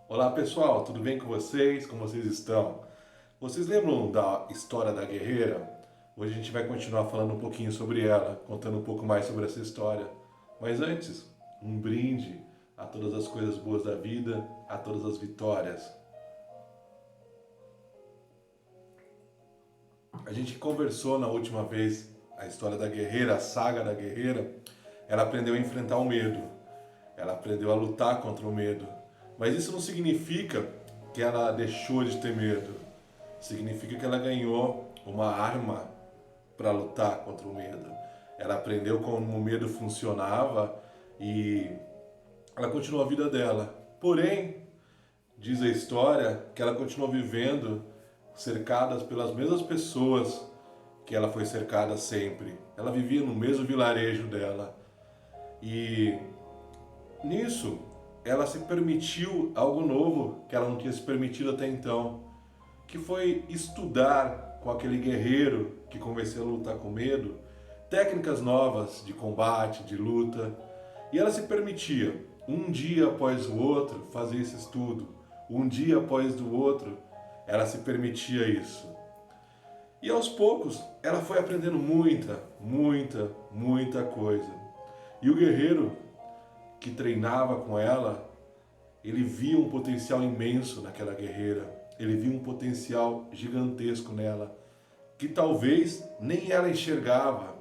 Olá pessoal, tudo bem com vocês? Como vocês estão? Vocês lembram da história da guerreira? Hoje a gente vai continuar falando um pouquinho sobre ela, contando um pouco mais sobre essa história. Mas antes, um brinde a todas as coisas boas da vida, a todas as vitórias. A gente conversou na última vez a história da guerreira, a saga da guerreira. Ela aprendeu a enfrentar o medo, ela aprendeu a lutar contra o medo. Mas isso não significa que ela deixou de ter medo. Significa que ela ganhou uma arma para lutar contra o medo. Ela aprendeu como o medo funcionava e ela continuou a vida dela. Porém, diz a história que ela continuou vivendo cercada pelas mesmas pessoas que ela foi cercada sempre. Ela vivia no mesmo vilarejo dela. E nisso, ela se permitiu algo novo que ela não tinha se permitido até então, que foi estudar com aquele guerreiro que convenceu a lutar com medo, técnicas novas de combate, de luta. E ela se permitia, um dia após o outro, fazer esse estudo. Um dia após o outro, ela se permitia isso. E aos poucos, ela foi aprendendo muita coisa. E o guerreiro que treinava com ela, ele via um potencial imenso naquela guerreira. Ele via um potencial gigantesco nela, que talvez nem ela enxergava.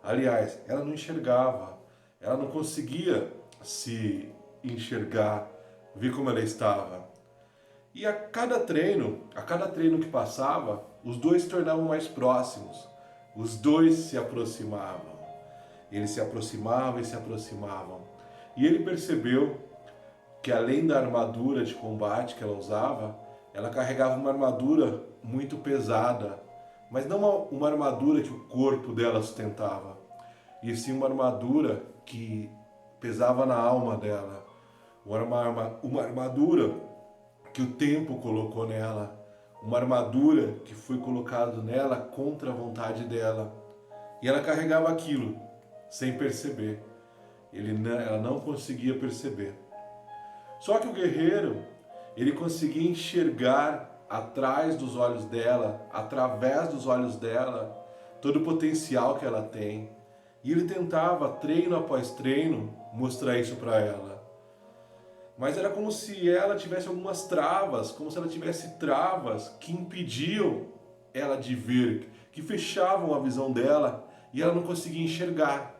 Aliás, ela não enxergava. Ela não conseguia se enxergar, ver como ela estava. E a cada treino que passava, os dois se tornavam mais próximos. Os dois se aproximavam. Eles se aproximavam e se aproximavam. E ele percebeu que além da armadura de combate que ela usava, ela carregava uma armadura muito pesada, mas não uma armadura que o corpo dela sustentava, e sim uma armadura que pesava na alma dela, uma armadura que o tempo colocou nela, uma armadura que foi colocada nela contra a vontade dela, e ela carregava aquilo sem perceber. Ela não conseguia perceber. Só que o guerreiro, ele conseguia enxergar atrás dos olhos dela, através dos olhos dela, todo o potencial que ela tem. E ele tentava, treino após treino, mostrar isso para ela. Mas era como se ela tivesse algumas travas, como se ela tivesse travas que impediam ela de ver, que fechavam a visão dela e ela não conseguia enxergar.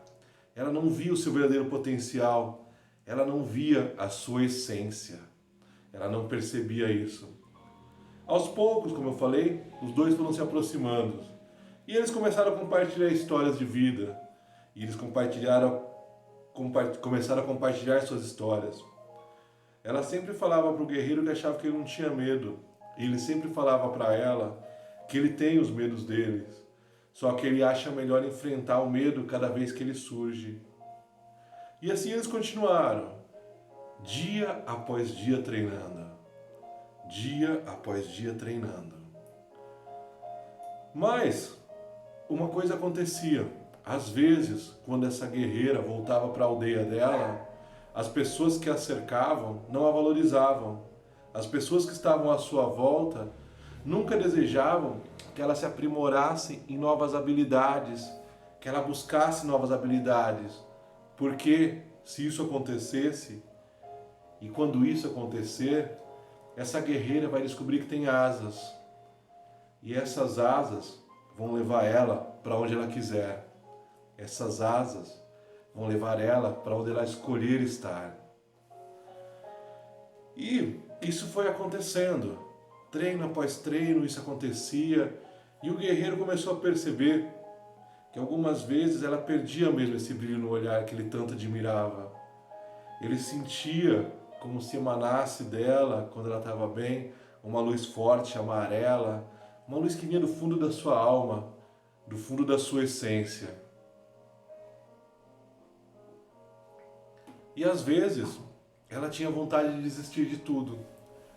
Ela não via o seu verdadeiro potencial. Ela não via a sua essência. Ela não percebia isso. Aos poucos, como eu falei, os dois foram se aproximando. E eles começaram a compartilhar histórias de vida. E eles começaram a compartilhar suas histórias. Ela sempre falava para o guerreiro que achava que ele não tinha medo. E ele sempre falava para ela que ele tem os medos deles. Só que ele acha melhor enfrentar o medo cada vez que ele surge. E assim eles continuaram, dia após dia treinando. Dia após dia treinando. Mas uma coisa acontecia. Às vezes, quando essa guerreira voltava para a aldeia dela, as pessoas que a cercavam não a valorizavam. As pessoas que estavam à sua volta nunca desejavam que ela se aprimorasse em novas habilidades, que ela buscasse novas habilidades. Porque se isso acontecesse, e quando isso acontecer, essa guerreira vai descobrir que tem asas. E essas asas vão levar ela para onde ela quiser. Essas asas vão levar ela para onde ela escolher estar. E isso foi acontecendo. Treino após treino, isso acontecia. E o guerreiro começou a perceber que algumas vezes ela perdia mesmo esse brilho no olhar que ele tanto admirava. Ele sentia como se emanasse dela, quando ela estava bem, uma luz forte, amarela, uma luz que vinha do fundo da sua alma, do fundo da sua essência. E às vezes, ela tinha vontade de desistir de tudo.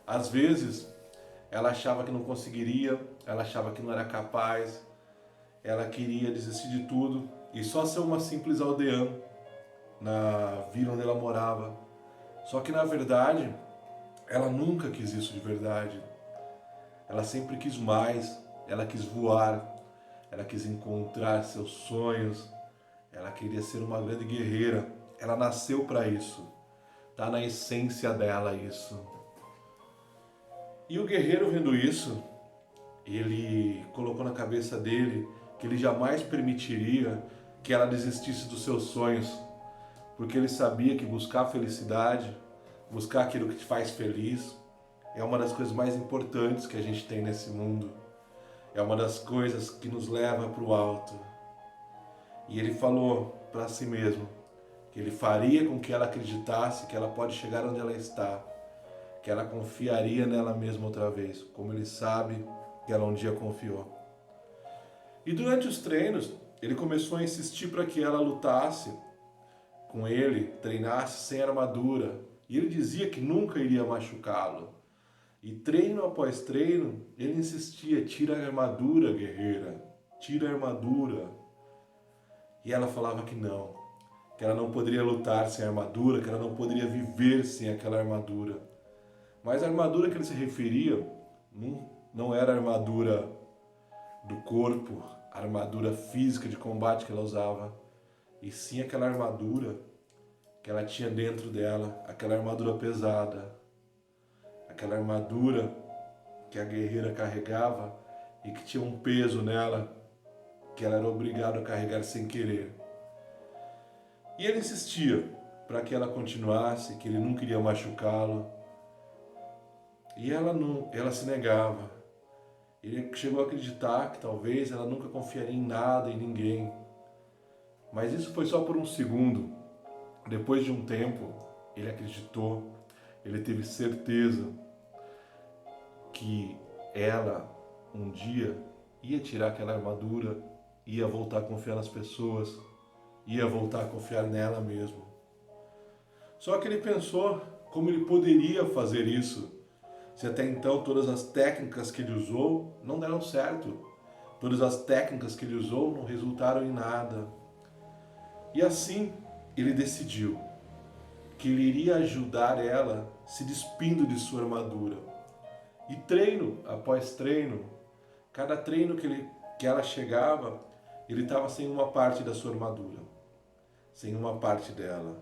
Às vezes, ela achava que não conseguiria, ela achava que não era capaz, ela queria desistir de tudo e só ser uma simples aldeã na vila onde ela morava. Só que na verdade, ela nunca quis isso de verdade. Ela sempre quis mais, ela quis voar, ela quis encontrar seus sonhos, ela queria ser uma grande guerreira. Ela nasceu para isso, tá na essência dela isso. E o guerreiro, vendo isso, ele colocou na cabeça dele que ele jamais permitiria que ela desistisse dos seus sonhos, porque ele sabia que buscar a felicidade, buscar aquilo que te faz feliz, é uma das coisas mais importantes que a gente tem nesse mundo. É uma das coisas que nos leva para o alto. E ele falou para si mesmo que ele faria com que ela acreditasse que ela pode chegar onde ela está, que ela confiaria nela mesma outra vez, como ele sabe que ela um dia confiou. E durante os treinos, ele começou a insistir para que ela lutasse com ele, treinasse sem armadura. E ele dizia que nunca iria machucá-lo. E treino após treino, ele insistia: tira a armadura, guerreira, tira a armadura. E ela falava que ela não poderia lutar sem armadura, que ela não poderia viver sem aquela armadura. Mas a armadura que ele se referia não era a armadura do corpo, a armadura física de combate que ela usava, e sim aquela armadura que ela tinha dentro dela, aquela armadura pesada, aquela armadura que a guerreira carregava e que tinha um peso nela que ela era obrigada a carregar sem querer. E ele insistia para que ela continuasse, que ele não queria machucá-lo. E ela se negava. Ele chegou a acreditar que talvez ela nunca confiaria em nada, em ninguém. Mas isso foi só por um segundo. Depois de um tempo, ele acreditou, ele teve certeza que ela um dia ia tirar aquela armadura, ia voltar a confiar nas pessoas, ia voltar a confiar nela mesmo. Só que ele pensou como ele poderia fazer isso, se até então todas as técnicas que ele usou não deram certo. Todas as técnicas que ele usou não resultaram em nada. E assim ele decidiu que ele iria ajudar ela se despindo de sua armadura. E treino após treino, cada treino que ela chegava, ele estava sem uma parte da sua armadura, sem uma parte dela.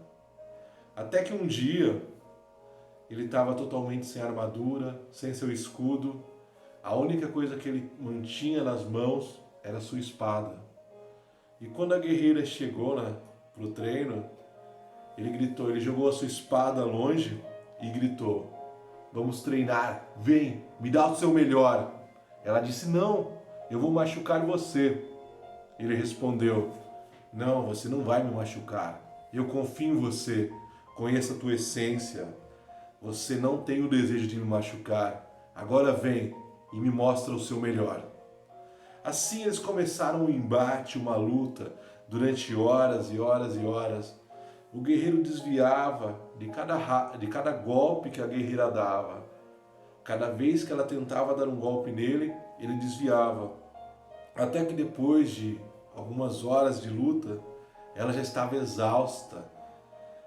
Até que um dia, ele estava totalmente sem armadura, sem seu escudo. A única coisa que ele mantinha nas mãos era sua espada. E quando a guerreira chegou para o treino, ele gritou, ele jogou a sua espada longe e gritou: vamos treinar, vem, me dá o seu melhor. Ela disse: não, eu vou machucar você. Ele respondeu: não, você não vai me machucar, eu confio em você, conheço a tua essência, você não tem o desejo de me machucar, agora vem e me mostra o seu melhor. Assim eles começaram um embate, uma luta, durante horas e horas e horas. O guerreiro desviava de cada golpe que a guerreira dava. Cada vez que ela tentava dar um golpe nele, ele desviava. Até que depois de algumas horas de luta, ela já estava exausta.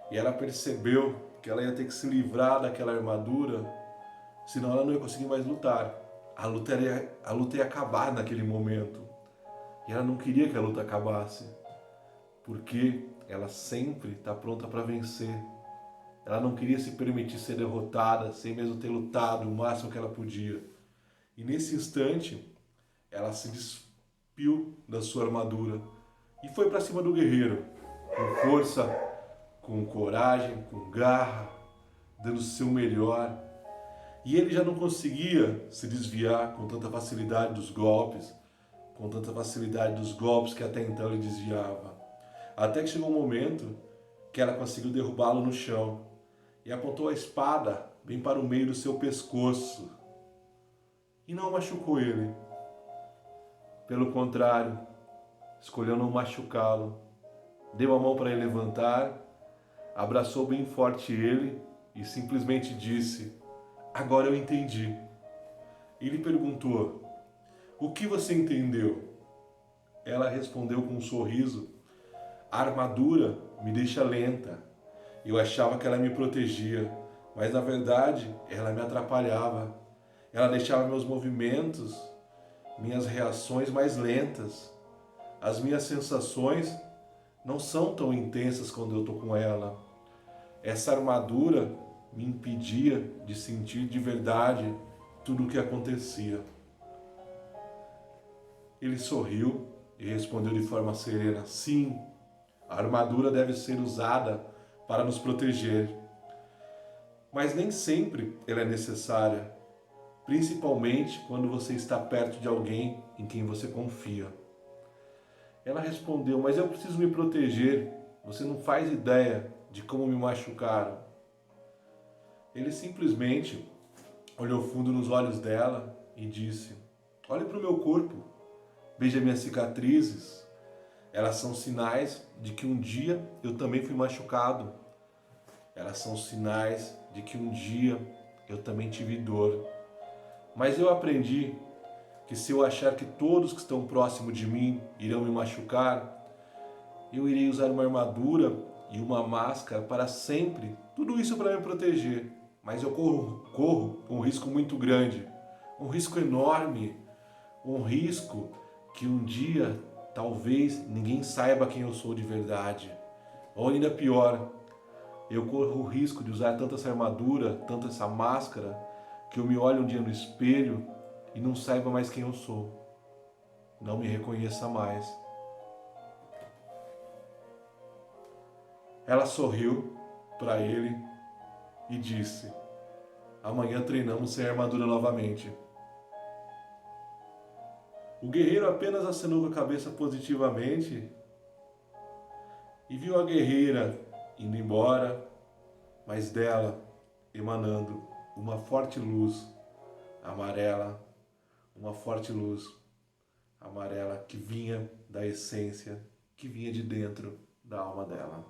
E ela percebeu que ela ia ter que se livrar daquela armadura, senão ela não ia conseguir mais lutar. A luta ia acabar naquele momento. E ela não queria que a luta acabasse, porque ela sempre está pronta para vencer. Ela não queria se permitir ser derrotada, sem mesmo ter lutado o máximo que ela podia. E nesse instante, ela se despiu da sua armadura e foi para cima do guerreiro, com força, com coragem, com garra, dando o seu melhor. E ele já não conseguia se desviar com tanta facilidade dos golpes, que até então ele desviava. Até que chegou um momento que ela conseguiu derrubá-lo no chão e apontou a espada bem para o meio do seu pescoço. E não machucou ele. Pelo contrário, escolheu não machucá-lo. Deu a mão para ele levantar, abraçou bem forte ele e simplesmente disse: agora eu entendi. Ele perguntou: o que você entendeu? Ela respondeu com um sorriso: a armadura me deixa lenta. Eu achava que ela me protegia, mas na verdade ela me atrapalhava. Ela deixava meus movimentos, minhas reações mais lentas. As minhas sensações não são tão intensas quando eu estou com ela. Essa armadura me impedia de sentir de verdade tudo o que acontecia. Ele sorriu e respondeu de forma serena: sim, a armadura deve ser usada para nos proteger, mas nem sempre ela é necessária, principalmente quando você está perto de alguém em quem você confia. Ela respondeu: mas eu preciso me proteger, você não faz ideia de como me machucaram. Ele simplesmente olhou fundo nos olhos dela e disse: olhe para o meu corpo, veja minhas cicatrizes, elas são sinais de que um dia eu também fui machucado. Elas são sinais de que um dia eu também tive dor. Mas eu aprendi que se eu achar que todos que estão próximo de mim irão me machucar, eu irei usar uma armadura e uma máscara para sempre, tudo isso para me proteger. Mas eu corro um risco muito grande, um risco enorme, um risco que um dia talvez ninguém saiba quem eu sou de verdade. Ou ainda pior, eu corro o risco de usar tanto essa armadura, tanto essa máscara, que eu me olhe um dia no espelho e não saiba mais quem eu sou. Não me reconheça mais. Ela sorriu para ele e disse: amanhã treinamos sem armadura novamente. O guerreiro apenas acenou com a cabeça positivamente e viu a guerreira indo embora, mas dela emanando uma forte luz amarela, uma forte luz amarela que vinha da essência, que vinha de dentro da alma dela.